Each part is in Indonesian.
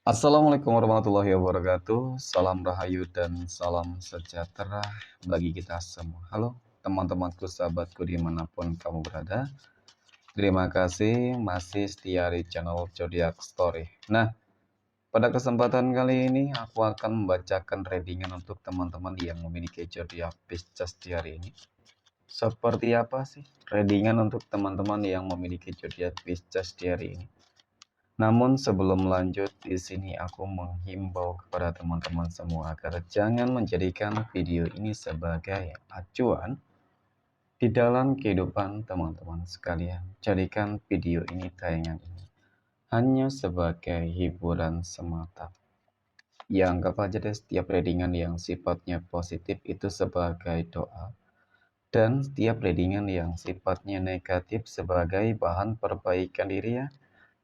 Assalamualaikum warahmatullahi wabarakatuh. Salam rahayu dan salam sejahtera bagi kita semua. Halo teman-temanku, sahabatku dimanapun kamu berada. Terima kasih masih setia di channel Zodiac Story. Nah, pada kesempatan kali ini aku akan membacakan readingan untuk teman-teman yang memiliki zodiak Pisces di hari ini. Seperti apa sih readingan untuk teman-teman yang memiliki zodiak Pisces di hari ini? Namun sebelum lanjut, di sini aku menghimbau kepada teman-teman semua agar jangan menjadikan video ini sebagai acuan di dalam kehidupan teman-teman sekalian. Jadikan video ini, tayangan ini, hanya sebagai hiburan semata. Ya, anggap aja deh setiap readingan yang sifatnya positif itu sebagai doa. Dan setiap readingan yang sifatnya negatif sebagai bahan perbaikan diri ya,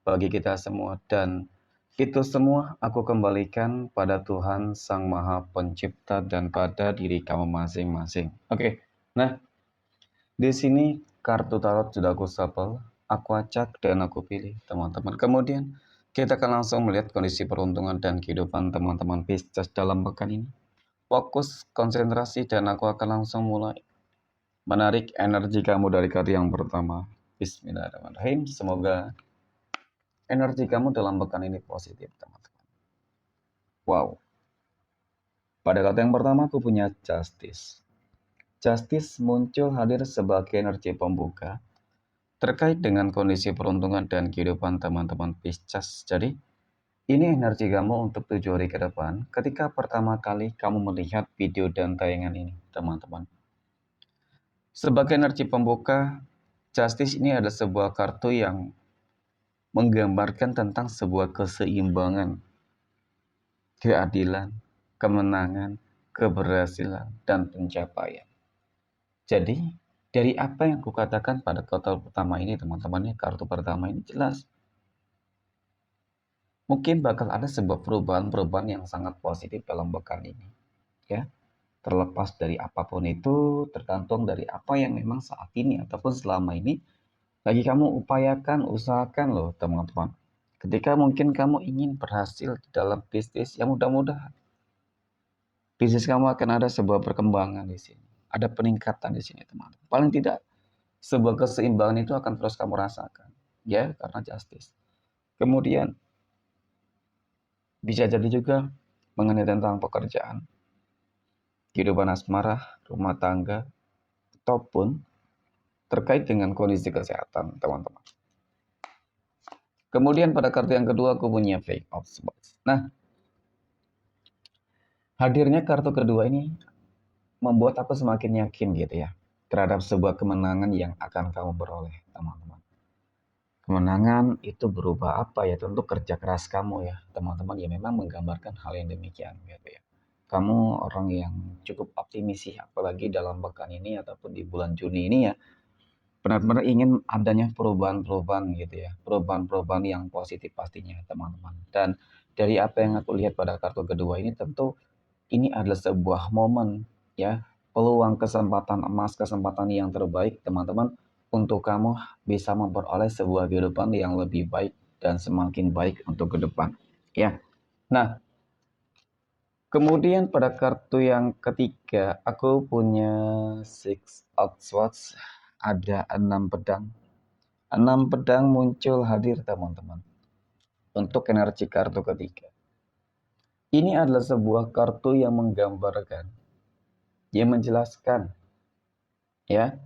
bagi kita semua. Dan itu semua aku kembalikan pada Tuhan Sang Maha Pencipta dan pada diri kamu masing-masing. Oke. Nah, di sini kartu tarot sudah aku shuffle, aku acak dan aku pilih, teman-teman. Kemudian kita akan langsung melihat kondisi peruntungan dan kehidupan teman-teman Pisces dalam pekan ini. Fokus, konsentrasi, dan aku akan langsung mulai menarik energi kamu dari kartu yang pertama. Bismillahirrahmanirrahim. Semoga energi kamu dalam pekan ini positif, teman-teman. Wow. Pada kata yang pertama aku punya Justice. Justice muncul hadir sebagai energi pembuka terkait dengan kondisi peruntungan dan kehidupan teman-teman Pisces. Jadi, ini energi kamu untuk 7 hari ke depan ketika pertama kali kamu melihat video dan tayangan ini, teman-teman. Sebagai energi pembuka, Justice ini adalah sebuah kartu yang menggambarkan tentang sebuah keseimbangan, keadilan, kemenangan, keberhasilan, dan pencapaian. Jadi, dari apa yang kukatakan pada kartu pertama ini, teman-teman, kartu pertama ini jelas. Mungkin bakal ada sebuah perubahan-perubahan yang sangat positif dalam pekan ini. Ya, terlepas dari apapun itu, tergantung dari apa yang memang saat ini ataupun selama ini lagi kamu upayakan, usahakan loh, teman-teman. Ketika mungkin kamu ingin berhasil dalam bisnis, ya mudah-mudahan bisnis kamu akan ada sebuah perkembangan di sini. Ada peningkatan di sini, teman-teman. Paling tidak sebuah keseimbangan itu akan terus kamu rasakan, ya, karena justice. Kemudian bisa jadi juga mengenai tentang pekerjaan, kehidupan asmara, rumah tangga, ataupun terkait dengan kondisi kesehatan, teman-teman. Kemudian pada kartu yang kedua aku punya Page of Swords. Nah, hadirnya kartu kedua ini membuat aku semakin yakin gitu ya terhadap sebuah kemenangan yang akan kamu beroleh, teman-teman. Kemenangan itu berupa apa ya? Tentu kerja keras kamu ya, teman-teman, ya memang menggambarkan hal yang demikian gitu ya. Kamu orang yang cukup optimis sih, apalagi dalam pekan ini ataupun di bulan Juni ini ya. Benar-benar ingin adanya perubahan-perubahan gitu ya. Perubahan-perubahan yang positif pastinya, teman-teman. Dan dari apa yang aku lihat pada kartu kedua ini, tentu ini adalah sebuah momen ya, peluang, kesempatan emas, kesempatan yang terbaik, teman-teman, untuk kamu bisa memperoleh sebuah kehidupan yang lebih baik dan semakin baik untuk ke depan ya. Nah, kemudian pada kartu yang ketiga aku punya Six of Swords, ada 6 pedang. 6 pedang muncul hadir, teman-teman, untuk energi kartu ketiga. Ini adalah sebuah kartu yang menggambarkan, yang menjelaskan ya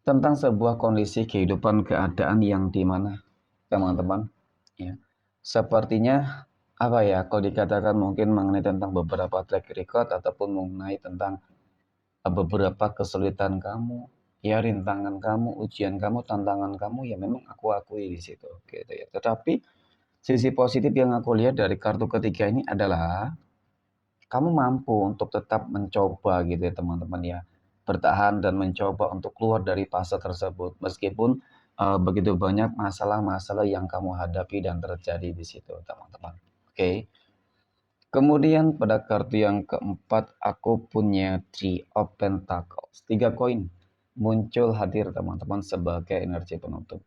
tentang sebuah kondisi kehidupan, keadaan yang dimana, teman-teman, ya, sepertinya apa ya, kalau dikatakan mungkin mengenai tentang beberapa track record ataupun mengenai tentang beberapa kesulitan kamu, ya, rintangan kamu, ujian kamu, tantangan kamu, ya memang aku akui di situ gitu ya. Tetapi sisi positif yang aku lihat dari kartu ketiga ini adalah kamu mampu untuk tetap mencoba gitu ya, teman-teman ya, bertahan dan mencoba untuk keluar dari fase tersebut meskipun begitu banyak masalah-masalah yang kamu hadapi dan terjadi di situ, teman-teman. Oke. Kemudian pada kartu yang keempat aku punya Three of Pentacles. 3 koin muncul hadir, teman-teman, sebagai energi penutup.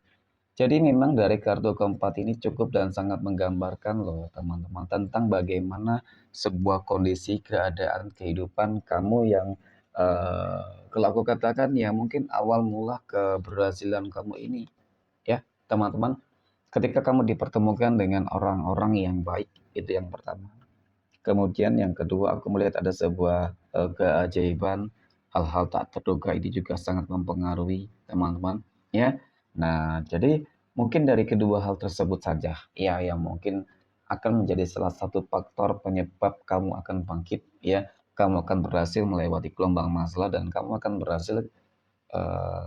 Jadi memang dari kartu keempat ini cukup dan sangat menggambarkan loh teman-teman tentang bagaimana sebuah kondisi keadaan kehidupan kamu yang kalau aku katakan ya mungkin awal mula keberhasilan kamu ini ya teman-teman, ketika kamu dipertemukan dengan orang-orang yang baik, itu yang pertama. Kemudian yang kedua, aku melihat ada sebuah keajaiban, hal-hal tak terduga ini juga sangat mempengaruhi teman-teman, ya. Nah, jadi mungkin dari kedua hal tersebut saja, ya, yang mungkin akan menjadi salah satu faktor penyebab kamu akan bangkit, ya. Kamu akan berhasil melewati gelombang masalah dan kamu akan berhasil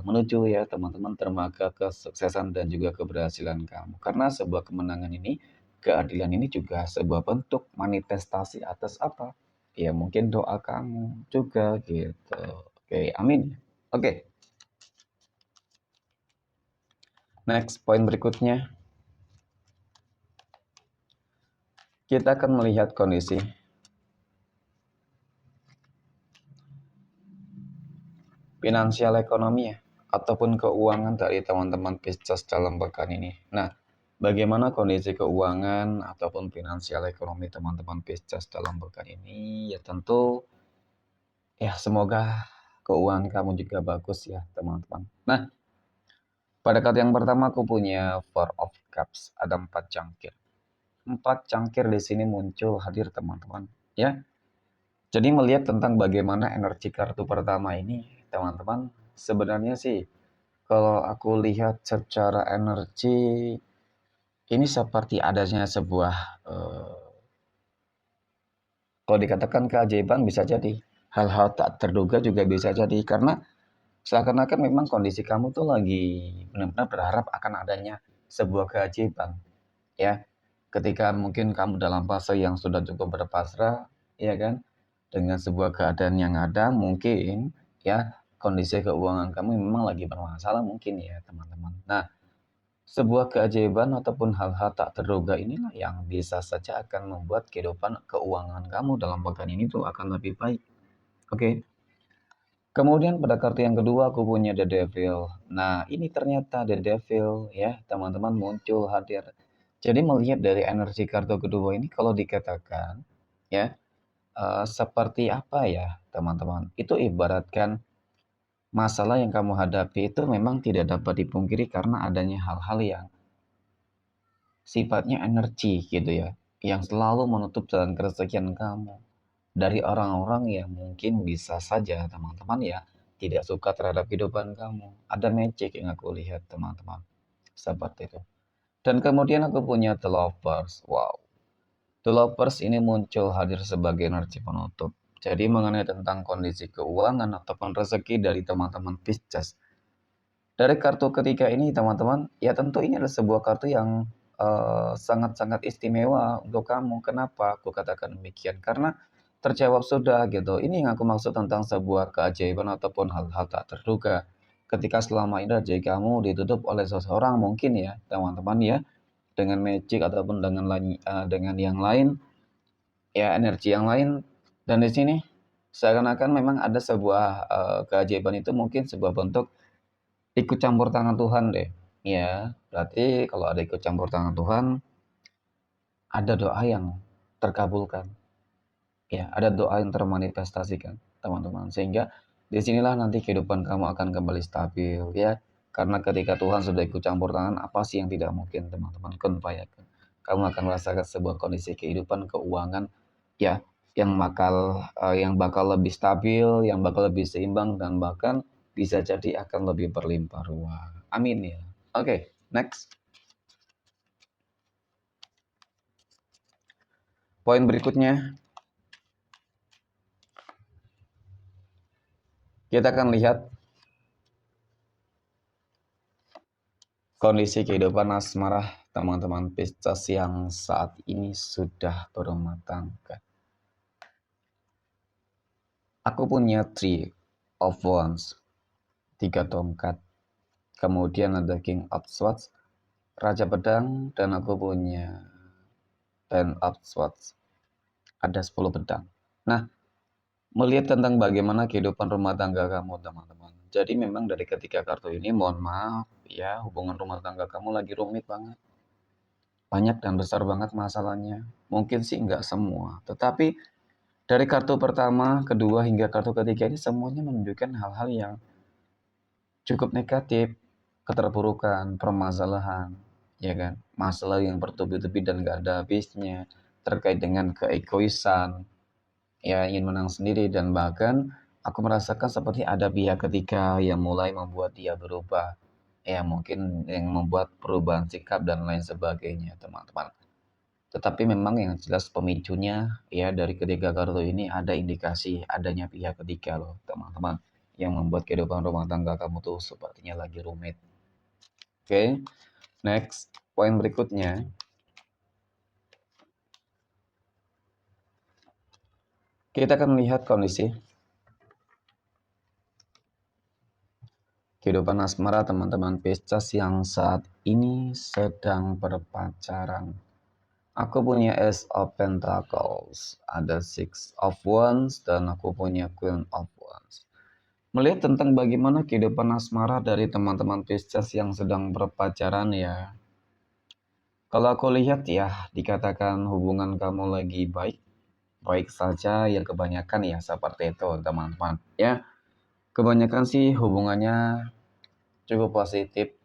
menuju ya teman-teman dermaga kesuksesan dan juga keberhasilan kamu. Karena sebuah kemenangan ini, keadilan ini juga sebuah bentuk manifestasi atas apa? Ya mungkin doa kamu juga gitu. Oke, amin. Oke, next poin berikutnya. Kita akan melihat kondisi finansial ekonomi ya, ataupun keuangan dari teman-teman Pisces dalam pekan ini. Nah, bagaimana kondisi keuangan ataupun finansial ekonomi teman-teman Pisces dalam pekan ini? Ya tentu ya semoga keuangan kamu juga bagus ya teman-teman. Nah, pada kartu yang pertama aku punya Four of Cups, ada 4 cangkir. 4 cangkir di sini muncul hadir teman-teman. Ya, jadi melihat tentang bagaimana energi kartu pertama ini teman-teman, sebenarnya sih kalau aku lihat secara energi, ini seperti adanya sebuah, kalau dikatakan keajaiban bisa jadi. Hal-hal tak terduga juga bisa jadi. Karena seakan-akan memang kondisi kamu tuh lagi benar-benar berharap akan adanya sebuah keajaiban. Ya, ketika mungkin kamu dalam fase yang sudah cukup berpasrah, ya kan, dengan sebuah keadaan yang ada, mungkin ya kondisi keuangan kamu memang lagi bermasalah mungkin ya teman-teman. Nah, sebuah keajaiban ataupun hal-hal tak terduga inilah yang bisa saja akan membuat kehidupan keuangan kamu dalam pekan ini tuh akan lebih baik. Oke. Kemudian pada kartu yang kedua aku punya The Devil. Nah, ini ternyata The Devil ya, teman-teman muncul hadir. Jadi melihat dari energi kartu kedua ini kalau dikatakan ya, seperti apa ya, teman-teman? Itu ibaratkan masalah yang kamu hadapi itu memang tidak dapat dipungkiri karena adanya hal-hal yang sifatnya energi gitu ya, yang selalu menutup jalan keresakian kamu dari orang-orang yang mungkin bisa saja teman-teman ya tidak suka terhadap kehidupan kamu. Ada magic yang aku lihat teman-teman seperti itu. Dan kemudian aku punya The Lovers. Wow, The Lovers ini muncul hadir sebagai energi penutup. Jadi mengenai tentang kondisi keuangan ataupun rezeki dari teman-teman Pisces, dari kartu ketiga ini teman-teman, ya tentu ini adalah sebuah kartu yang sangat-sangat istimewa untuk kamu. Kenapa aku katakan demikian? Karena terjawab sudah gitu. Ini yang aku maksud tentang sebuah keajaiban ataupun hal-hal tak terduga. Ketika selama ini rezeki kamu ditutup oleh seseorang mungkin ya teman-teman ya, dengan magic ataupun dengan yang lain, ya energi yang lain. Dan di sini seakan-akan memang ada sebuah keajaiban itu mungkin sebuah bentuk ikut campur tangan Tuhan deh. Ya, berarti kalau ada ikut campur tangan Tuhan, ada doa yang terkabulkan. Ya, ada doa yang termanifestasikan, teman-teman. Sehingga disinilah nanti kehidupan kamu akan kembali stabil, ya. Karena ketika Tuhan sudah ikut campur tangan, apa sih yang tidak mungkin, teman-teman? Kun fayakum. Kamu akan merasakan sebuah kondisi kehidupan keuangan, ya, yang bakal lebih stabil, yang bakal lebih seimbang, dan bahkan bisa jadi akan lebih berlimpah ruah. Amin ya. Oke, next. Poin berikutnya, kita akan lihat kondisi kehidupan asmara teman-teman Pisces yang saat ini sudah berumah tangga. Aku punya Three of Wands, 3 tongkat. Kemudian ada King of Swords, Raja Pedang, dan aku punya Ten of Swords, ada 10 pedang. Nah, melihat tentang bagaimana kehidupan rumah tangga kamu teman-teman. Jadi memang dari ketiga kartu ini mohon maaf ya hubungan rumah tangga kamu lagi rumit banget. Banyak dan besar banget masalahnya. Mungkin sih nggak semua, tetapi dari kartu pertama, kedua, hingga kartu ketiga ini semuanya menunjukkan hal-hal yang cukup negatif, keterpurukan, permasalahan, ya kan? Masalah yang bertubi-tubi dan gak ada habisnya, terkait dengan keegoisan, ya ingin menang sendiri, dan bahkan aku merasakan seperti ada pihak ketiga yang mulai membuat dia berubah, ya mungkin yang membuat perubahan sikap dan lain sebagainya, teman-teman. Tetapi memang yang jelas pemicunya ya dari ketiga kartu ini ada indikasi adanya pihak ketiga loh teman-teman yang membuat kehidupan rumah tangga kamu tuh sepertinya lagi rumit. Oke, next poin berikutnya kita akan melihat kondisi kehidupan asmara teman-teman Pisces yang saat ini sedang berpacaran. Aku punya Ace of Pentacles, ada Six of Wands, dan aku punya Queen of Wands. Melihat tentang bagaimana kehidupan asmara dari teman-teman Pisces yang sedang berpacaran ya. Kalau aku lihat ya, dikatakan hubungan kamu lagi baik saja yang kebanyakan ya seperti itu teman-teman. Ya, kebanyakan sih hubungannya cukup positif.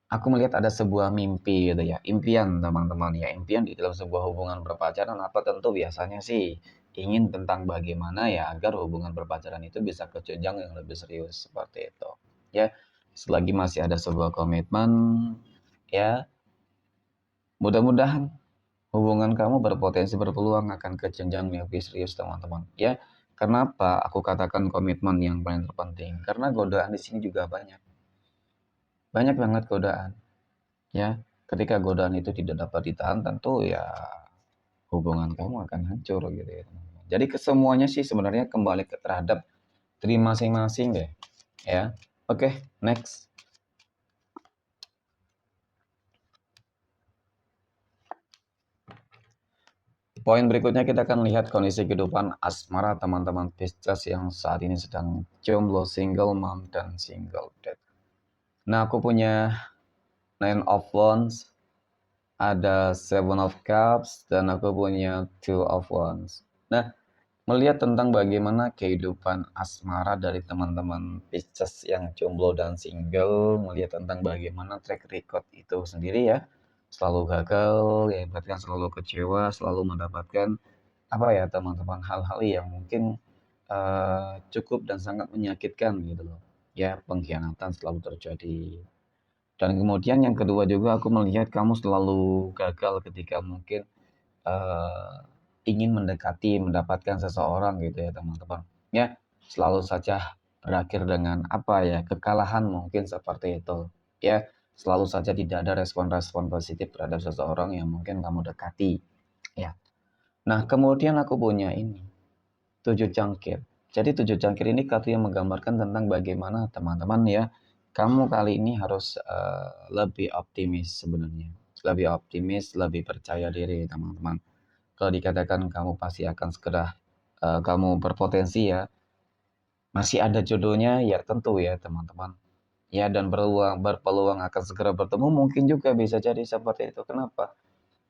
Aku melihat ada sebuah mimpi gitu ya, impian teman-teman ya, impian di dalam sebuah hubungan berpacaran apa tentu biasanya sih ingin tentang bagaimana ya agar hubungan berpacaran itu bisa ke jenjang yang lebih serius seperti itu. Ya, selagi masih ada sebuah komitmen ya, mudah-mudahan hubungan kamu berpotensi berpeluang akan ke jenjang yang lebih serius teman-teman. Ya, kenapa aku katakan komitmen yang paling terpenting? Karena godaan di sini juga banyak. Banyak banget godaan. Ya, ketika godaan itu tidak dapat ditahan tentu ya hubungan kamu akan hancur gitu ya teman-teman. Jadi kesemuanya sih sebenarnya kembali ke terhadap diri masing-masing deh ya. Oke, next. Poin berikutnya kita akan lihat kondisi kehidupan asmara teman-teman Pisces yang saat ini sedang jomblo, single mom, dan single dad. Nah, aku punya Nine of Wands, ada Seven of Cups, dan aku punya Two of Wands. Nah, melihat tentang bagaimana kehidupan asmara dari teman-teman Pisces yang jomblo dan single, melihat tentang bagaimana track record itu sendiri ya, selalu gagal, ya berarti kan selalu kecewa, selalu mendapatkan apa ya teman-teman hal-hal yang mungkin cukup dan sangat menyakitkan gitu loh. Ya, pengkhianatan selalu terjadi. Dan kemudian yang kedua juga aku melihat kamu selalu gagal ketika mungkin eh, ingin mendekati, mendapatkan seseorang gitu ya teman-teman. Ya, selalu saja berakhir dengan apa ya, kekalahan mungkin seperti itu. Ya, selalu saja tidak ada respon-respon positif terhadap seseorang yang mungkin kamu dekati. Ya. Nah, kemudian aku punya ini, 7 cangkir. Jadi 7 cangkir ini kartu yang menggambarkan tentang bagaimana teman-teman ya, kamu kali ini harus lebih optimis sebenarnya. Lebih optimis, lebih percaya diri teman-teman. Kalau dikatakan kamu pasti akan segera kamu berpotensi ya, masih ada jodohnya ya tentu ya teman-teman. Ya dan berpeluang akan segera bertemu mungkin juga bisa jadi seperti itu. Kenapa?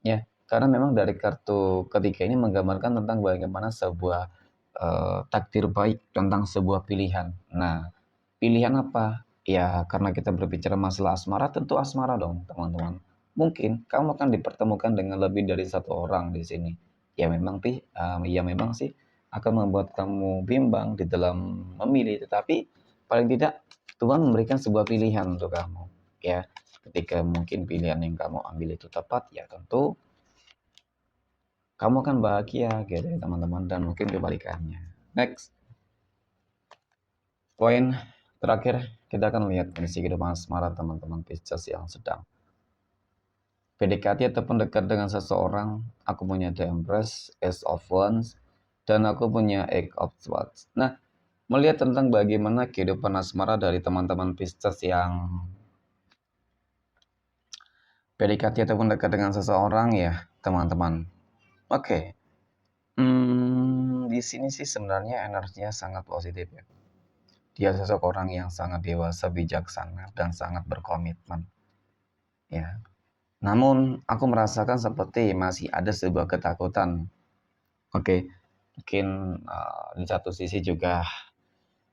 Ya, karena memang dari kartu ketiga ini menggambarkan tentang bagaimana sebuah takdir baik tentang sebuah pilihan. Nah, pilihan apa? Ya, karena kita berbicara masalah asmara, tentu asmara dong, teman-teman. Mungkin kamu akan dipertemukan dengan lebih dari satu orang di sini. Ya memang sih akan membuat kamu bimbang di dalam memilih, tetapi paling tidak Tuhan memberikan sebuah pilihan untuk kamu. Ya, ketika mungkin pilihan yang kamu ambil itu tepat, ya tentu kamu akan bahagia gitu ya teman-teman dan mungkin kebalikannya. Next, poin terakhir kita akan lihat kondisi kehidupan asmara teman-teman Pisces yang sedang PDKT ataupun dekat dengan seseorang. Aku punya The Empress, Ace of Wands, dan aku punya Eight of Swords. Nah, melihat tentang bagaimana kehidupan asmara dari teman-teman Pisces yang PDKT ataupun dekat dengan seseorang ya teman-teman. Oke, di sini sih sebenarnya energinya sangat positif ya. Dia sosok orang yang sangat dewasa, bijaksana, dan sangat berkomitmen. Ya. Namun, aku merasakan seperti masih ada sebuah ketakutan. Oke, mungkin di satu sisi juga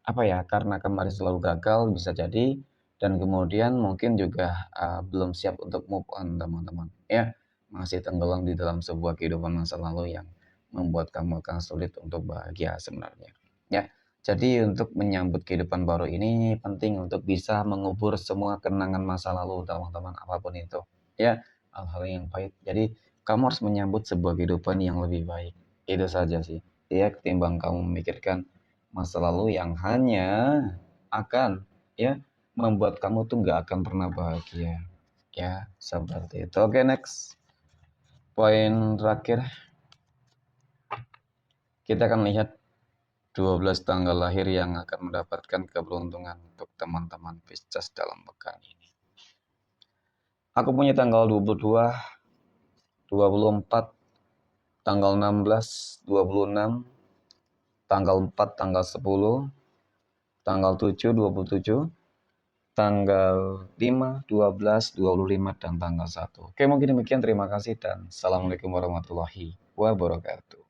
apa ya, karena kemarin selalu gagal bisa jadi, dan kemudian mungkin juga belum siap untuk move on teman-teman. Ya, masih tenggelam di dalam sebuah kehidupan masa lalu yang membuat kamu akan sulit untuk bahagia sebenarnya. Ya, jadi untuk menyambut kehidupan baru ini penting untuk bisa mengubur semua kenangan masa lalu teman-teman, apapun itu. Ya, hal-hal yang pahit. Jadi kamu harus menyambut sebuah kehidupan yang lebih baik. Itu saja sih. Ya, ketimbang kamu memikirkan masa lalu yang hanya akan ya membuat kamu tuh nggak akan pernah bahagia. Ya, seperti itu. Oke, next. Poin terakhir, kita akan lihat 12 tanggal lahir yang akan mendapatkan keberuntungan untuk teman-teman Pisces dalam pekan ini. Aku punya tanggal 22, 24, tanggal 16, 26, tanggal 4, tanggal 10, tanggal 7, 27, tanggal 5, 12, 25, dan tanggal 1. Oke, mungkin demikian. Terima kasih dan Assalamualaikum warahmatullahi wabarakatuh.